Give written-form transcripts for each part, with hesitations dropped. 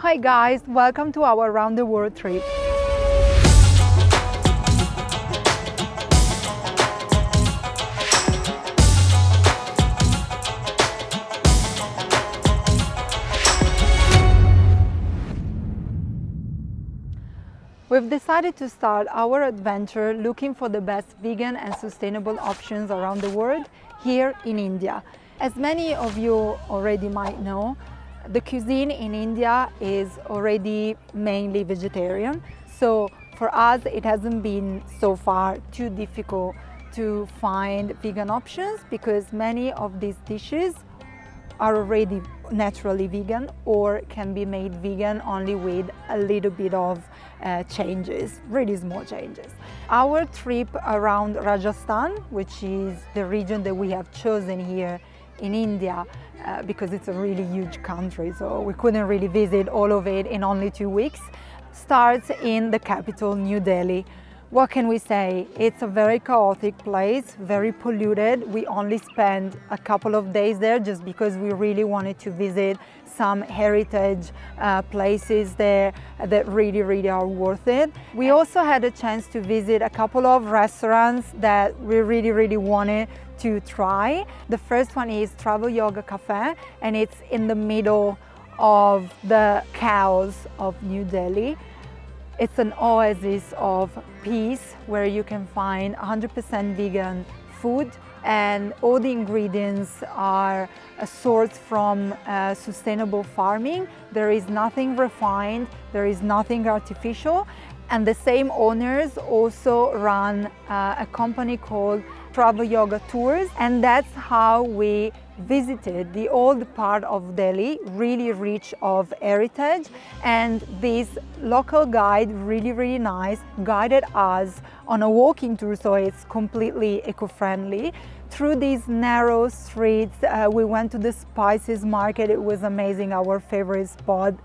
Hi guys, welcome to our Around the World trip. We've decided to start our adventure looking for the best vegan and sustainable options around the world here in India. As many of you already might know, the cuisine in India is already mainly vegetarian. So for us, it hasn't been so far too difficult to find vegan options because many of these dishes are already naturally vegan or can be made vegan only with a little bit of changes, really small changes. Our trip around Rajasthan, which is the region that we have chosen here in India, because it's a really huge country, so we couldn't really visit all of it in only 2 weeks, starts in the capital, New Delhi. What can we say? It's a very chaotic place, very polluted. We only spent a couple of days there just because we really wanted to visit some heritage places there that really are worth it. We also had a chance to visit a couple of restaurants that we really wanted to try. The first one is Travel Yoga Cafe, and it's in the middle of the chaos of New Delhi. It's an oasis of peace where you can find 100% vegan food, and all the ingredients are sourced from sustainable farming. There is nothing refined, there is nothing artificial, and the same owners also run a company called Travel Yoga Tours, and that's how we visited the old part of Delhi, really rich of heritage, and this local guide, really nice, guided us on a walking tour, so it's completely eco-friendly. Through these narrow streets, we went to the spices market. It was amazing, our favorite spot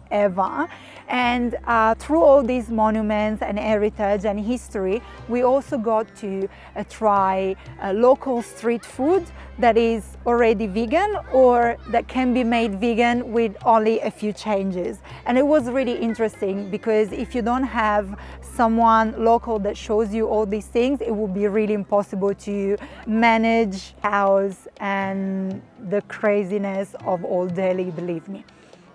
ever. And through all these monuments and heritage and history, we also got to try local street food that is already vegan or that can be made vegan with only a few changes. And it was really interesting because if you don't have someone local that shows you all these things, it would be really impossible to manage chaos and the craziness of old Delhi, believe me.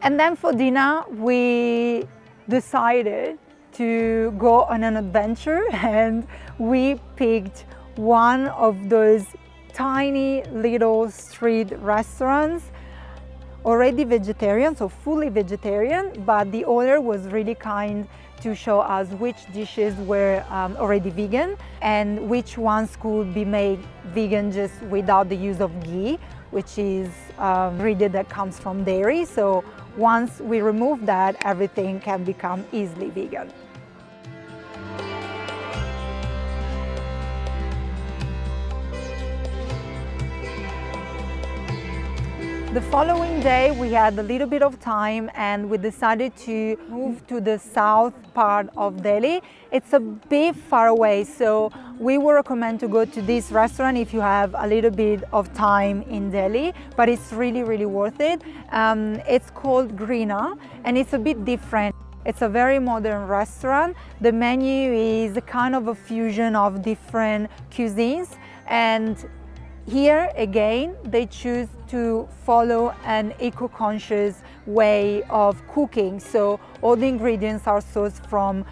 And then for dinner, we decided to go on an adventure, and we picked one of those tiny little street restaurants, already vegetarian, so fully vegetarian, but the owner was really kind to show us which dishes were already vegan and which ones could be made vegan just without the use of ghee, which is ingredient that comes from dairy. So once we remove that, everything can become easily vegan. The following day we had a little bit of time and we decided to move to the south part of Delhi. It's a bit far away, so we would recommend to go to this restaurant if you have a little bit of time in Delhi, but it's really worth it. It's called Greena and it's a bit different. It's a very modern restaurant. The menu is kind of a fusion of different cuisines, and here again, they choose to follow an eco-conscious way of cooking. So all the ingredients are sourced from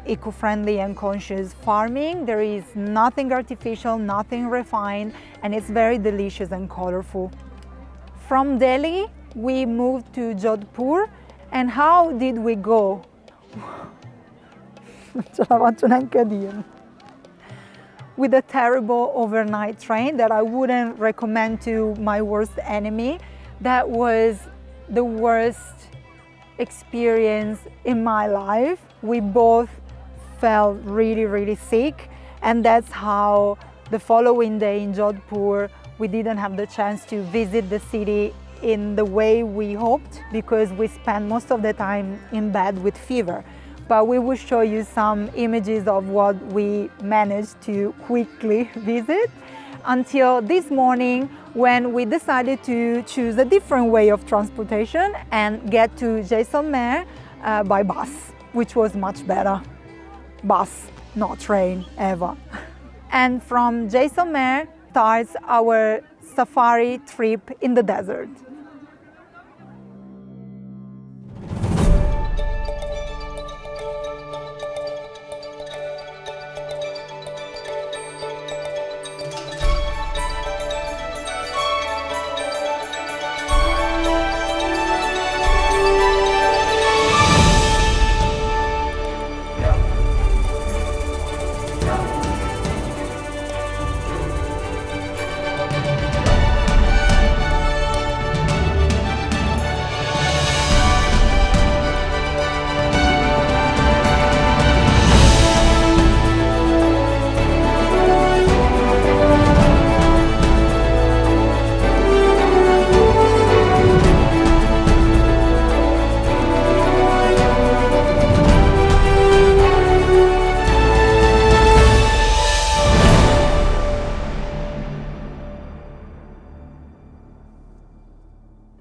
eco-friendly and conscious farming. There is nothing artificial, nothing refined, and it's very delicious and colorful. From Delhi, we moved to Jodhpur. And how did we go? Non ce la faccio neanche a dire. With a terrible overnight train that I wouldn't recommend to my worst enemy. That was the worst experience in my life. We both felt really sick, and that's how the following day in Jodhpur we didn't have the chance to visit the city in the way we hoped because we spent most of the time in bed with fever. But we will show you some images of what we managed to quickly visit. until this morning when we decided to choose a different way of transportation and get to Jaisalmer by bus, which was much better. Bus, not train, ever. And from Jaisalmer starts our safari trip in the desert.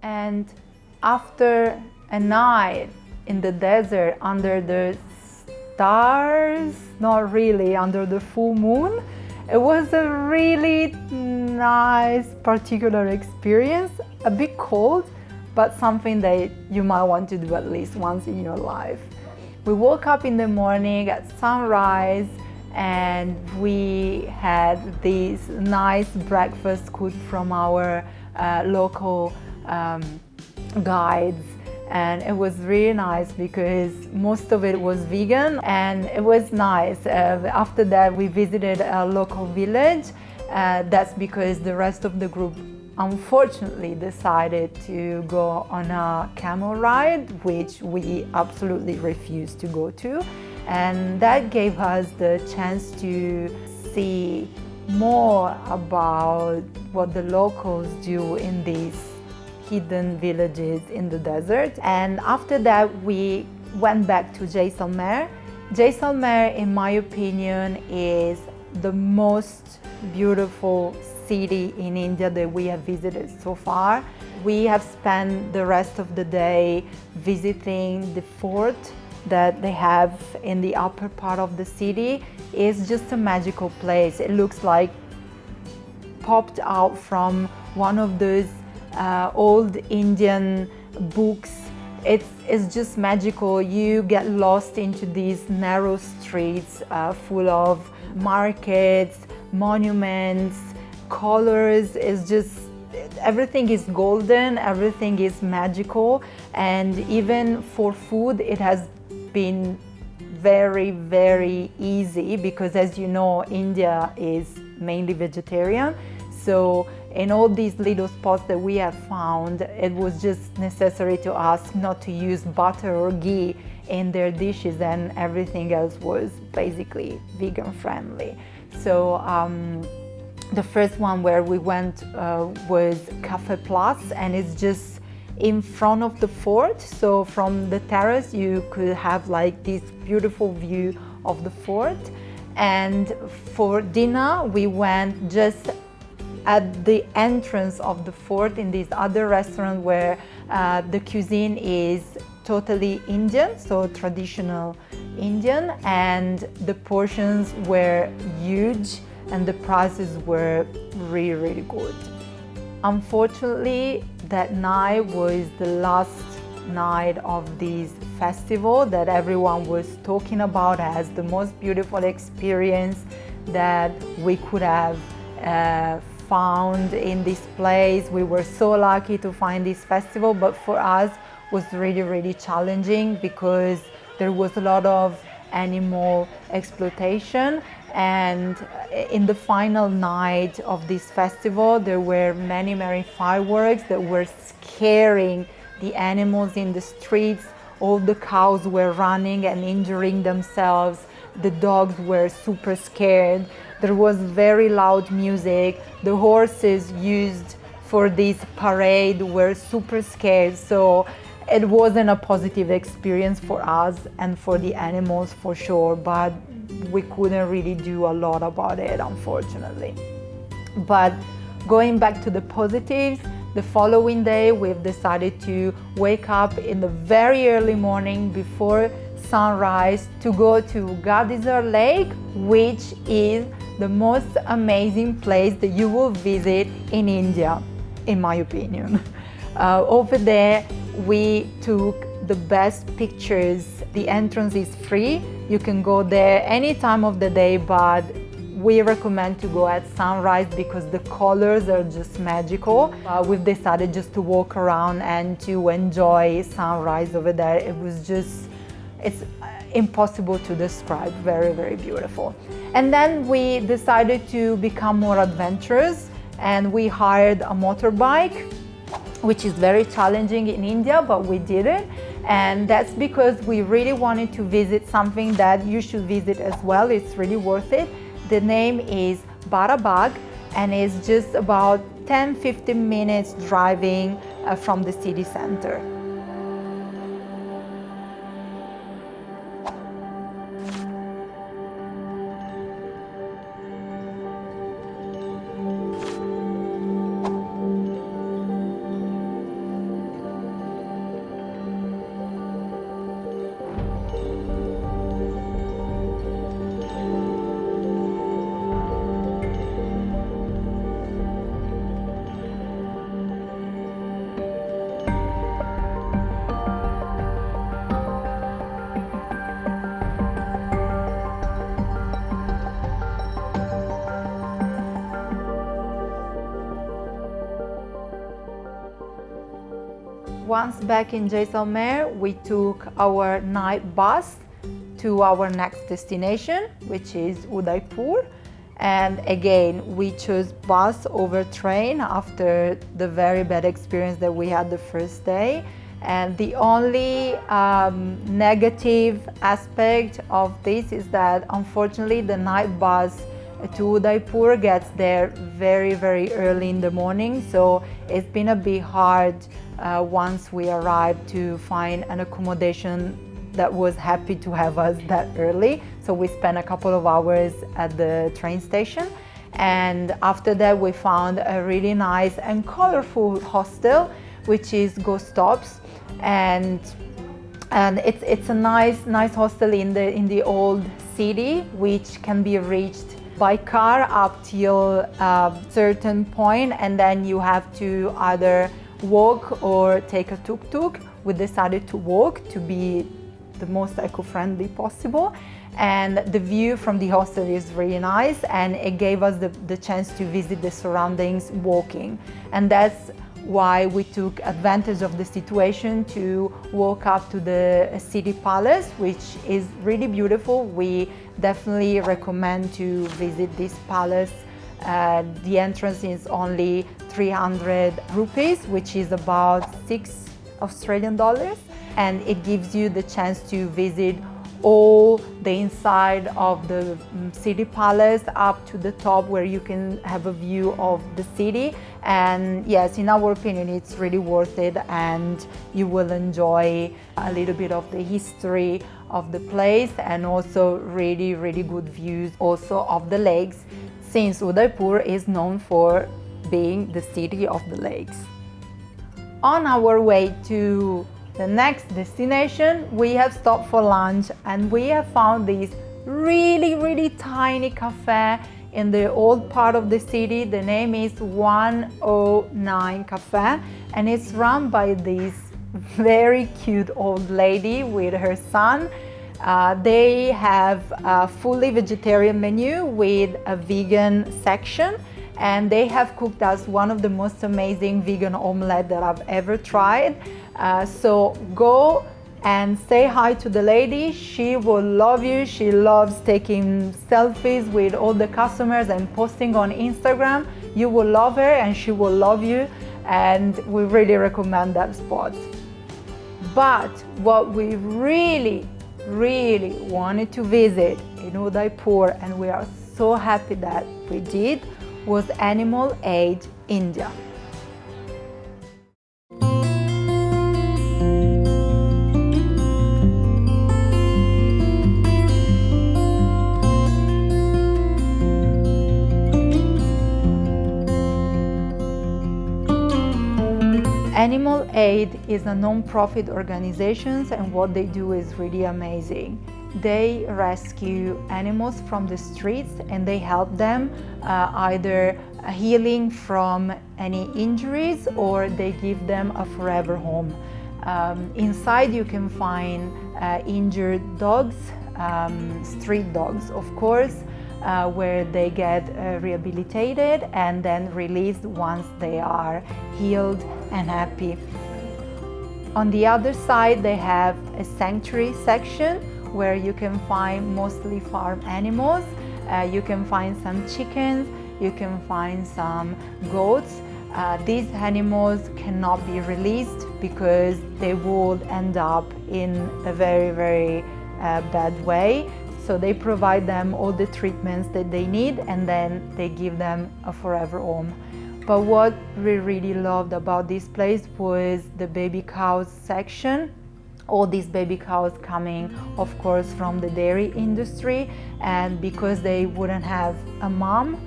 And after a night in the desert under the stars, not really, under the full moon, it was a really nice, particular experience. A bit cold, but something that you might want to do at least once in your life. We woke up in the morning at sunrise and we had this nice breakfast cooked from our local guides, and it was really nice because most of it was vegan and it was nice. After that we visited a local village. That's because the rest of the group unfortunately decided to go on a camel ride, which we absolutely refused to go to, and that gave us the chance to see more about what the locals do in these hidden villages in the desert. And after that we went back to Jaisalmer. Jaisalmer, in my opinion, is the most beautiful city in India that we have visited so far. We have spent the rest of the day visiting the fort that they have in the upper part of the city. It's just a magical place. It looks like popped out from one of those old Indian books. It's just magical. You get lost into these narrow streets full of markets, monuments, colors. It's just, everything is golden, everything is magical, and even for food it has been very, very easy because, as you know, India is mainly vegetarian. So in all these little spots that we have found, it was just necessary to ask not to use butter or ghee in their dishes, and everything else was basically vegan friendly. So the first one where we went was Cafe Plus, and it's just in front of the fort. So from the terrace you could have like this beautiful view of the fort. And for dinner we went just at the entrance of the fort in this other restaurant where the cuisine is totally Indian, so traditional Indian, and the portions were huge and the prices were really, really good. Unfortunately, that night was the last night of this festival that everyone was talking about as the most beautiful experience that we could have found in this place. We were so lucky to find this festival, but for us was really, really challenging because there was a lot of animal exploitation, and in the final night of this festival there were many, many fireworks that were scaring the animals in the streets. All the cows were running and injuring themselves. The dogs were super scared. There was very loud music. The horses used for this parade were super scared. So it wasn't a positive experience for us and for the animals for sure, but we couldn't really do a lot about it, unfortunately. But going back to the positives, the following day we've decided to wake up in the very early morning before sunrise to go to Gadizar Lake, which is the most amazing place that you will visit in India, in my opinion. Over there we took the best pictures. The entrance is free. You can go there any time of the day, but we recommend to go at sunrise because the colors are just magical. We've decided just to walk around and to enjoy sunrise over there. It's impossible to describe, very, very beautiful. And then we decided to become more adventurous and we hired a motorbike, which is very challenging in India, but we did it. And that's because we really wanted to visit something that you should visit as well. It's really worth it. The name is Barabag and it's just about 10-15 minutes driving from the city center. Once back in Jaisalmer, we took our night bus to our next destination, which is Udaipur. And again, we chose bus over train after the very bad experience that we had the first day. And the only negative aspect of this is that unfortunately the night bus to Udaipur gets there very, very early in the morning. So it's been a bit hard once we arrived to find an accommodation that was happy to have us that early. So we spent a couple of hours at the train station. And after that, we found a really nice and colorful hostel, which is Go Stops. And it's a nice hostel in the old city, which can be reached by car up till a certain point, and then you have to either walk or take a tuk-tuk. We decided to walk to be the most eco-friendly possible, and the view from the hostel is really nice, and it gave us the chance to visit the surroundings walking. And that's why we took advantage of the situation to walk up to the city palace, which is really beautiful. We definitely recommend to visit this palace. The entrance is only 300 rupees, which is about $6 Australian, and it gives you the chance to visit all the inside of the city palace up to the top where you can have a view of the city. And yes, in our opinion, it's really worth it, and you will enjoy a little bit of the history of the place and also really, really good views also of the lakes, since Udaipur is known for being the city of the lakes. On our way to the next destination, we have stopped for lunch and we have found this really, really tiny cafe in the old part of the city. The name is 109 Cafe, and it's run by this very cute old lady with her son. They have a fully vegetarian menu with a vegan section, and they have cooked us one of the most amazing vegan omelette that I've ever tried. So go and say hi to the lady. She will love you. She loves taking selfies with all the customers and posting on Instagram. You will love her and she will love you, and we really recommend that spot. But what we really wanted to visit in Udaipur, and we are so happy that we did, was Animal Aid India. Animal Aid is a non-profit organization, and what they do is really amazing. They rescue animals from the streets and they help them either healing from any injuries, or they give them a forever home. Inside you can find injured dogs, street dogs of course, where they get rehabilitated and then released once they are healed and happy. On the other side they have a sanctuary section where you can find mostly farm animals. You can find some chickens, you can find some goats. These animals cannot be released because they would end up in a very bad way. So they provide them all the treatments that they need and then they give them a forever home. But what we really loved about this place was the baby cows section. All these baby cows coming, of course, from the dairy industry, and because they wouldn't have a mom,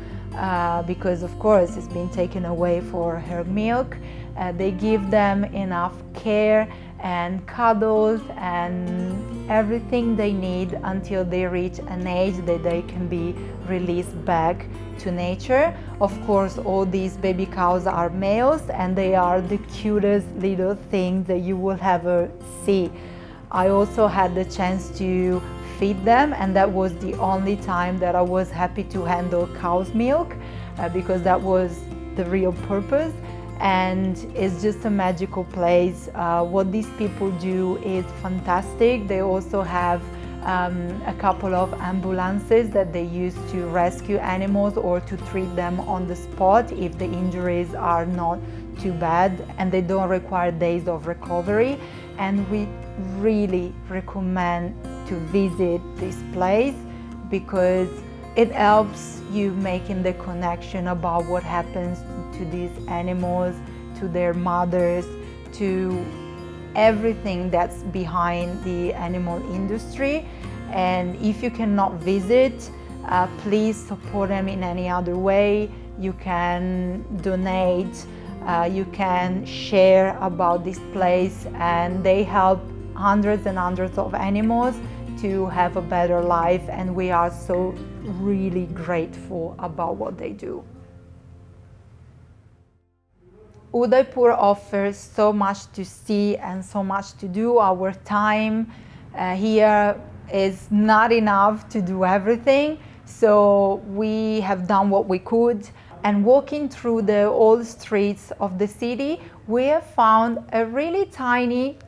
because of course it's been taken away for her milk, they give them enough care and cuddles and everything they need until they reach an age that they can be released back to nature. Of course, all these baby cows are males and they are the cutest little things that you will ever see. I also had the chance to feed them, and that was the only time that I was happy to handle cow's milk because that was the real purpose. And it's just a magical place. What these people do is fantastic. They also have a couple of ambulances that they use to rescue animals or to treat them on the spot if the injuries are not too bad and they don't require days of recovery. And we really recommend to visit this place because it helps you making the connection about what happens to these animals, to their mothers, to everything that's behind the animal industry. And if you cannot visit, please support them in any other way. You can donate, you can share about this place, and they help hundreds and hundreds of animals to have a better life, and we are so really grateful about what they do. Udaipur offers so much to see and so much to do. Our time here is not enough to do everything, so we have done what we could. And walking through the old streets of the city, we have found a really tiny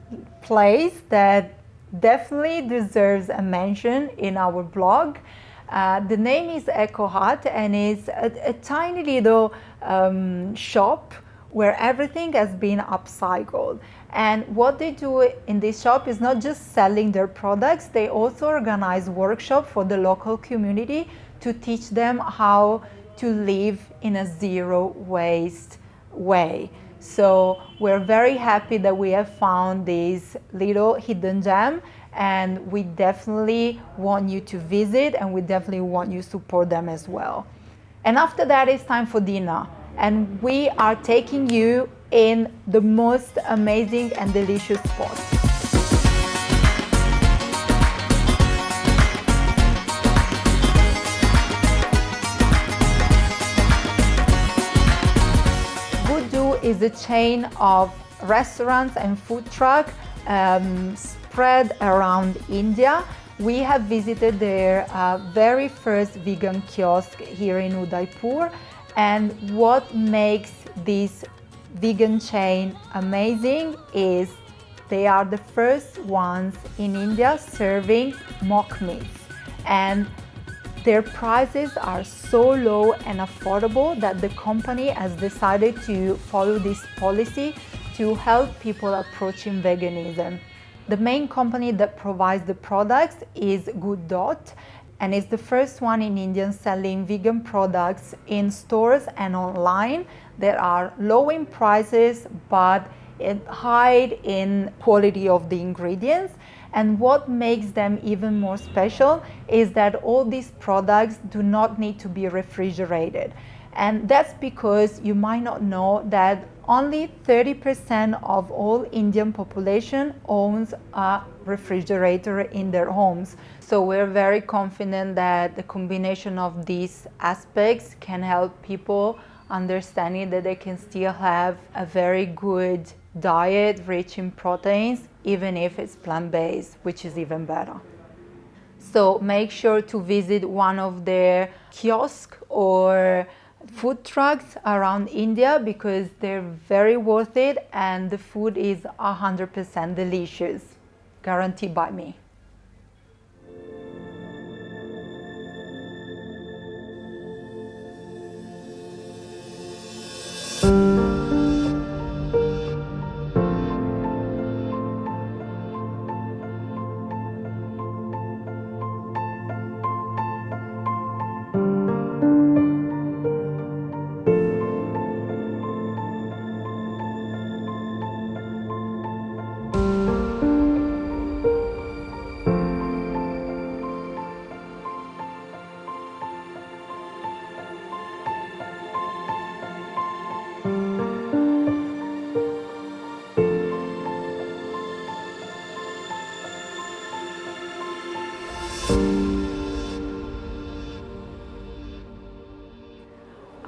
place that definitely deserves a mention in our blog. The name is Eco Hut, and it's a tiny little shop where everything has been upcycled. And what they do in this shop is not just selling their products, they also organize workshops for the local community to teach them how to live in a zero waste way. So we're very happy that we have found this little hidden gem, and we definitely want you to visit, and we definitely want you to support them as well. And after that, it's time for dinner. And we are taking you in the most amazing and delicious spot. Gudu is a chain of restaurants and food trucks spread around India. We have visited their very first vegan kiosk here in Udaipur. And what makes this vegan chain amazing is they are the first ones in India serving mock meats. And their prices are so low and affordable that the company has decided to follow this policy to help people approaching veganism. The main company that provides the products is Good Dot, and it's the first one in India selling vegan products in stores and online that are low in prices but high in quality of the ingredients. And what makes them even more special is that all these products do not need to be refrigerated. And that's because you might not know that Only 30% of all Indian population owns a refrigerator in their homes. So we're very confident that the combination of these aspects can help people understanding that they can still have a very good diet rich in proteins, even if it's plant-based, which is even better. So make sure to visit one of their kiosks or food trucks around India because they're very worth it and the food is 100% delicious, guaranteed by me.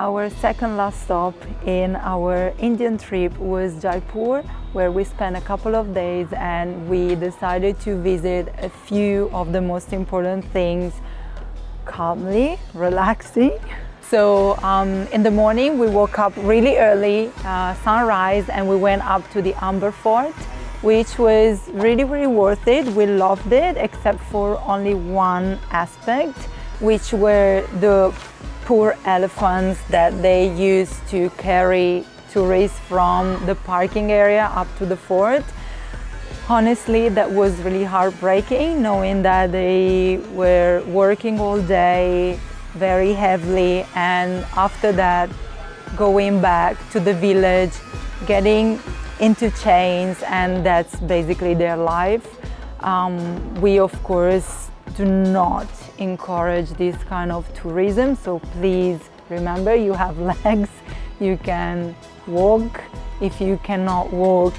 Our second last stop in our Indian trip was Jaipur, where we spent a couple of days and we decided to visit a few of the most important things calmly, relaxing. So in the morning we woke up really early, sunrise, and we went up to the Amber Fort, which was really, really worth it. We loved it, except for only one aspect, which were the poor elephants that they used to carry tourists from the parking area up to the fort. Honestly, that was really heartbreaking, knowing that they were working all day very heavily, and after that going back to the village, getting into chains, and that's basically their life. We of course do not encourage this kind of tourism, so please remember you have legs, you can walk. If you cannot walk,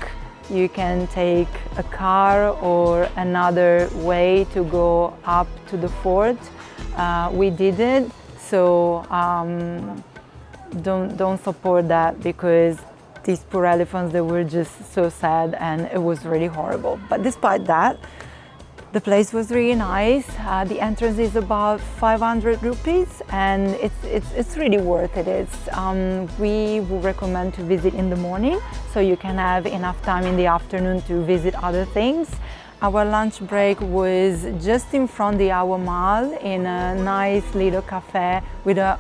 you can take a car or another way to go up to the fort. We did it, so don't support that, because these poor elephants, they were just so sad and it was really horrible. But despite that, the place was really nice. The entrance is about 500 rupees and it's really worth it. We would recommend to visit in the morning so you can have enough time in the afternoon to visit other things. Our lunch break was just in front of the Taj Mahal in a nice little cafe with an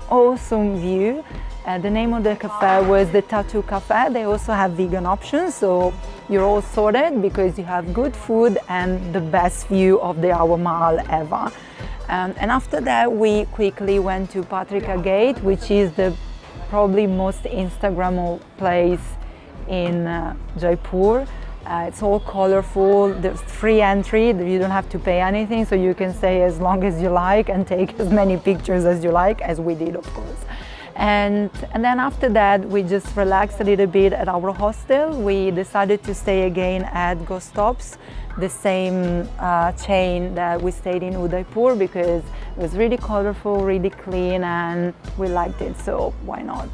awesome view. The name of the cafe was the Tattoo Cafe. They also have vegan options, so you're all sorted because you have good food and the best view of the Taj Mahal ever. And after that, we quickly went to Patrika Gate, which is the probably most Instagrammable place in Jaipur. It's all colorful, there's free entry, you don't have to pay anything, so you can stay as long as you like and take as many pictures as you like, as we did, of course. And then after that, we just relaxed a little bit at our hostel. We decided to stay again at Go Stops, the same chain that we stayed in Udaipur, because it was really colorful, really clean, and we liked it, so why not?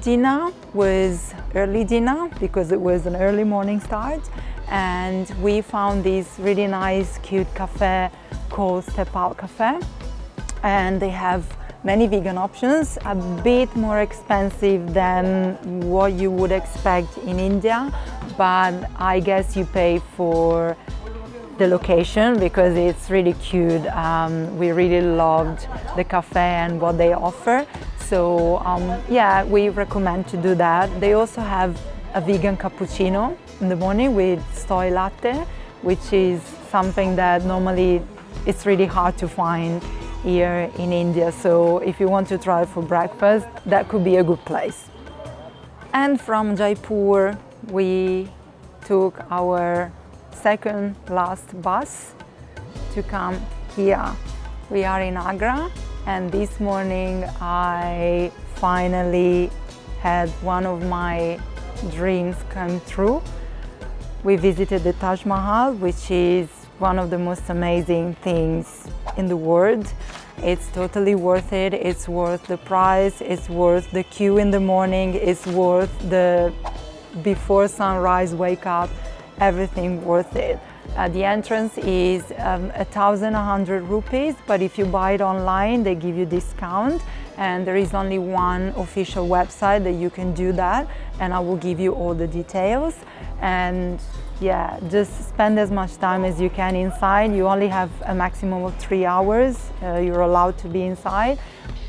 Dinner was early dinner because it was an early morning start, and we found this really nice, cute cafe called Step Out Cafe, and they have many vegan options, a bit more expensive than what you would expect in India, but I guess you pay for the location because it's really cute. We really loved the cafe and what they offer, so yeah, we recommend to do that. They also have a vegan cappuccino in the morning with soy latte, which is something that normally it's really hard to find here in India, so if you want to try it for breakfast, that could be a good place. And from Jaipur we took our second last bus to come here. We are in Agra, and this morning I finally had one of my dreams come true. We visited the Taj Mahal, which is one of the most amazing things in the world. It's totally worth it. It's worth the price. It's worth the queue in the morning. It's worth the before sunrise wake up. Everything worth it. The entrance is 1,100 rupees, but if you buy it online, they give you discount. And there is only one official website that you can do that, and I will give you all the details. And yeah, just spend as much time as you can inside. You only have a maximum of 3 hours. You're allowed to be inside,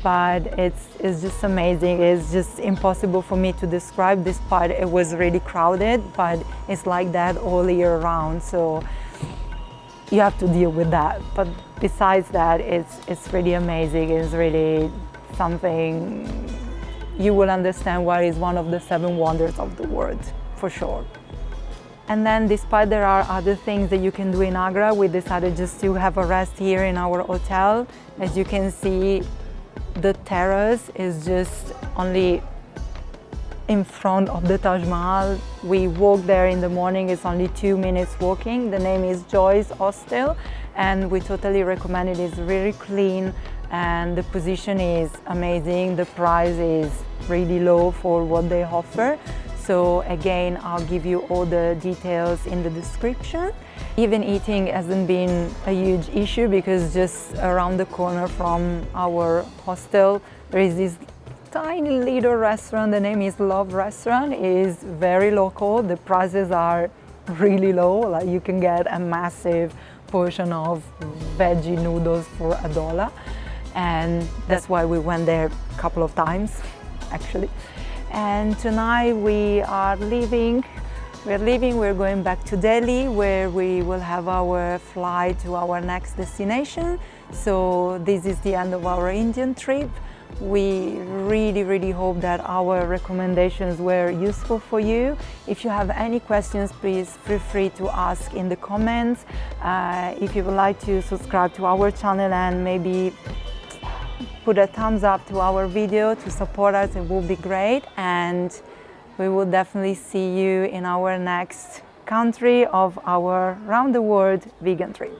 but it's just amazing. It's just impossible for me to describe this part. It was really crowded, but it's like that all year round. So you have to deal with that. But besides that, it's really amazing. It's really something you will understand why it's one of the 7 wonders of the world, for sure. And then despite there are other things that you can do in Agra, we decided just to have a rest here in our hotel. As you can see, the terrace is just only in front of the Taj Mahal. We walk there in the morning, it's only 2 minutes walking. The name is Joy's Hostel, and we totally recommend it. It's really clean and the position is amazing. The price is really low for what they offer. So again, I'll give you all the details in the description. Even eating hasn't been a huge issue because just around the corner from our hostel, there is this tiny little restaurant. The name is Love Restaurant. It is very local. The prices are really low. Like you can get a massive portion of veggie noodles for $1. And that's why we went there a couple of times, actually. And tonight we are leaving. We're going back to Delhi, where we will have our flight to our next destination. So this is the end of our Indian trip. We really hope that our recommendations were useful for you. If you have any questions, please feel free to ask in the comments. If you would like to subscribe to our channel and maybe put a thumbs up to our video to support us, it will be great. And we will definitely see you in our next country of our round the world vegan trip.